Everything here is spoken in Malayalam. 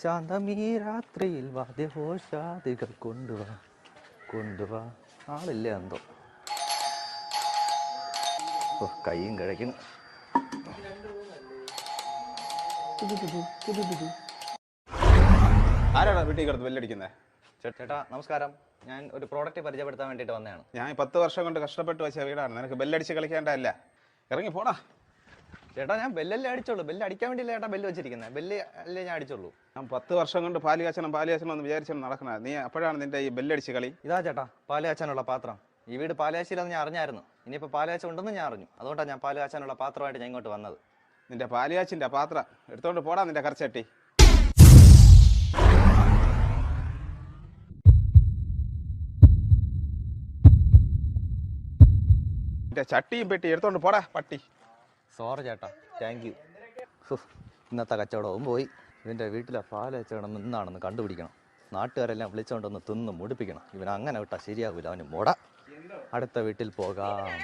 ശാന്തമീ രാത്രിയിൽ വാദ്യഘോഷാദികൾ കൊണ്ടുവാ ആളില്ലേ എന്തോ. ഓ കൈയും കിഴക്കുന്നു. ആരാടാ വീട്ടിൽ കിടന്ന് ബെല്ലടിക്കുന്നത്? ചേട്ടാ നമസ്കാരം, ഞാൻ ഒരു പ്രോഡക്റ്റ് പരിചയപ്പെടുത്താൻ വേണ്ടിയിട്ട് വന്നതാണ്. ഞാൻ 10 വർഷം കൊണ്ട് കഷ്ടപ്പെട്ട് വെച്ച വീടാണ്, നിനക്ക് ബെല്ലടിച്ച് കളിക്കേണ്ടതല്ല. ഇറങ്ങി പോടാ. ചേട്ടാ ഞാൻ ബെല്ലല്ലേ അടിച്ചോളൂ, ബെല്ല് അടിക്കാൻ വേണ്ടിയില്ല ചേട്ടാ ബെല്ല് വെച്ചിരിക്കുന്നത്, ബെല്ല് അല്ലേ ഞാൻ അടിച്ചോളൂ. ഞാൻ 10 വർഷം കൊണ്ട് പാല് കാച്ചണം എന്ന് വിചാരിച്ചാണ് നടക്കുന്നത്. നീ അപ്പോഴാണ് നിന്റെ ഈ ബെല്ലടിച്ച് കളി. ഇതാ ചേട്ടാ പാല് കാച്ചാനുള്ള പാത്രം. ഈ വീട് പാല് കാച്ചില്ലെന്ന് ഞാൻ അറിഞ്ഞായിരുന്നു, ഇനിയിപ്പോൾ പാല് കാച്ച ഉണ്ടെന്ന് ഞാൻ അറിഞ്ഞു. അതുകൊണ്ടാണ് ഞാൻ പാല് കാച്ചാനുള്ള പാത്രമായിട്ട് ഞാൻ ഇങ്ങോട്ട് വന്നത്. നിന്റെ പാല് കാച്ചിന്റെ പാത്രം എടുത്തോണ്ട് പോടാ, നിന്റെ കറച്ചട്ടി. ചട്ടിയും പെട്ടി എടുത്തോണ്ട് പോടാ പട്ടി. സോറി ചേട്ടാ, താങ്ക് യു. ഇന്നത്തെ കച്ചവടവും പോയി. ഇതിൻ്റെ വീട്ടിലെ പാല് കച്ചവടം ഇന്നാണെന്ന് കണ്ടുപിടിക്കണം. നാട്ടുകാരെല്ലാം വിളിച്ചുകൊണ്ടൊന്ന് തിന്ന് മുടിപ്പിക്കണം. ഇവൻ അങ്ങനെ വിട്ടാൽ ശരിയാവില്ല, അവന് മുട. അടുത്ത വീട്ടിൽ പോകാം.